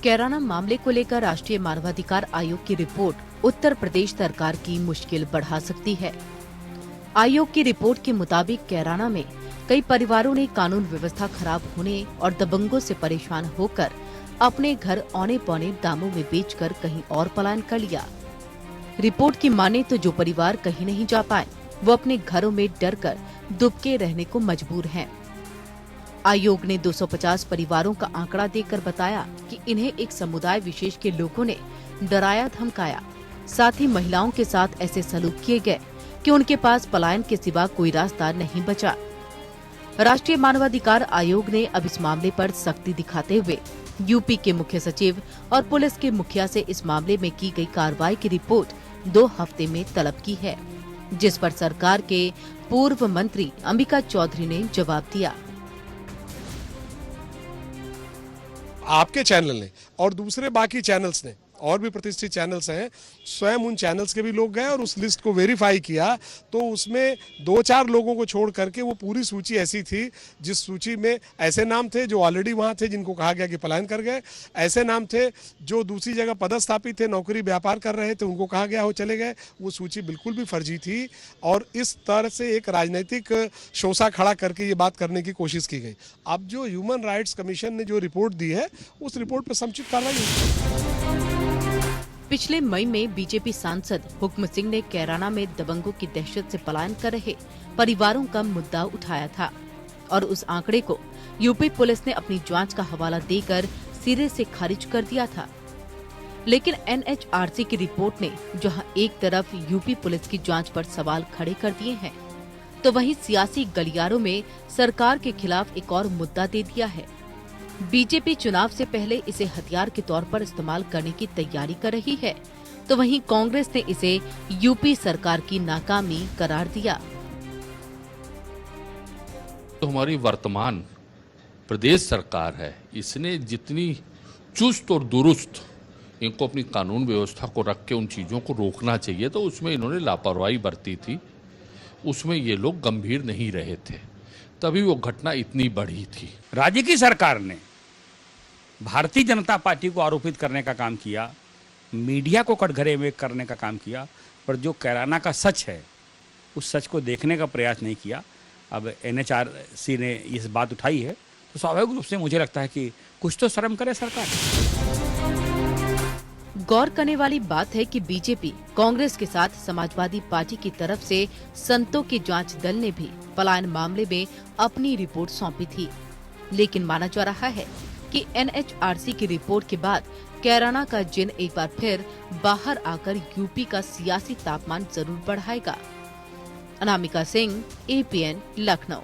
कैराना मामले को लेकर राष्ट्रीय मानवाधिकार आयोग की रिपोर्ट उत्तर प्रदेश सरकार की मुश्किल बढ़ा सकती है। आयोग की रिपोर्ट के मुताबिक कैराना में कई परिवारों ने कानून व्यवस्था खराब होने और दबंगों से परेशान होकर अपने घर औने पौने दामों में बेचकर कहीं और पलायन कर लिया। रिपोर्ट की माने तो जो परिवार कहीं नहीं जा पाए वो अपने घरों में डरकर दुबके रहने को मजबूर हैं। आयोग ने 250 परिवारों का आंकड़ा देकर बताया कि इन्हें एक समुदाय विशेष के लोगों ने डराया धमकाया। साथ ही महिलाओं के साथ ऐसे सलूक किए गए कि उनके पास पलायन के सिवा कोई रास्ता नहीं बचा। राष्ट्रीय मानवाधिकार आयोग ने अब इस मामले पर सख्ती दिखाते हुए यूपी के मुख्य सचिव और पुलिस के मुखिया से इस मामले में की गई कार्रवाई की रिपोर्ट 2 हफ्ते में तलब की है, जिस पर सरकार के पूर्व मंत्री अंबिका चौधरी ने जवाब दिया। आपके चैनल ने और दूसरे बाकी चैनल्स ने और भी प्रतिष्ठित चैनल्स हैं, स्वयं उन चैनल्स के भी लोग गए और उस लिस्ट को वेरीफाई किया तो उसमें 2-4 लोगों को छोड़ करके वो पूरी सूची ऐसी थी जिस सूची में ऐसे नाम थे जो ऑलरेडी वहाँ थे, जिनको कहा गया कि पलायन कर गए, ऐसे नाम थे जो दूसरी जगह पदस्थापित थे, नौकरी व्यापार कर रहे थे, उनको कहा गया हो चले गए। वो सूची बिल्कुल भी फर्जी थी और इस तरह से एक राजनीतिक शोषा खड़ा करके ये बात करने की कोशिश की गई। अब जो ह्यूमन राइट्स कमीशन ने जो रिपोर्ट दी है उस रिपोर्ट पर समुचित कार्रवाई होगी। पिछले मई में बीजेपी सांसद हुक्म सिंह ने कैराना में दबंगों की दहशत से पलायन कर रहे परिवारों का मुद्दा उठाया था और उस आंकड़े को यूपी पुलिस ने अपनी जांच का हवाला देकर सिरे से खारिज कर दिया था। लेकिन एनएचआरसी की रिपोर्ट ने जहां एक तरफ यूपी पुलिस की जांच पर सवाल खड़े कर दिए हैं, तो वहीं सियासी गलियारों में सरकार के खिलाफ एक और मुद्दा दे दिया है। बीजेपी चुनाव से पहले इसे हथियार के तौर पर इस्तेमाल करने की तैयारी कर रही है, तो वहीं कांग्रेस ने इसे यूपी सरकार की नाकामी करार दिया। तो हमारी वर्तमान प्रदेश सरकार है, इसने जितनी चुस्त और दुरुस्त इनको अपनी कानून व्यवस्था को रख के उन चीज़ों को रोकना चाहिए, तो उसमें इन्होंने लापरवाही बरती थी। उसमें ये लोग गंभीर नहीं रहे थे, तभी वो घटना इतनी बढ़ी थी। राज्य की सरकार ने भारतीय जनता पार्टी को आरोपित करने का काम किया, मीडिया को कटघरे में करने का काम किया, पर जो कैराना का सच है उस सच को देखने का प्रयास नहीं किया। अब एनएचआरसी ने इस बात उठाई है तो स्वाभाविक रूप से मुझे लगता है कि कुछ तो शर्म करे सरकार। गौर करने वाली बात है कि बीजेपी कांग्रेस के साथ समाजवादी पार्टी की तरफ से संतों के जांच दल ने भी पलायन मामले में अपनी रिपोर्ट सौंपी थी, लेकिन माना जा रहा है कि एनएचआरसी की रिपोर्ट के बाद कैराना का जिन एक बार फिर बाहर आकर यूपी का सियासी तापमान जरूर बढ़ाएगा। अनामिका सिंह, एपीएन, लखनऊ।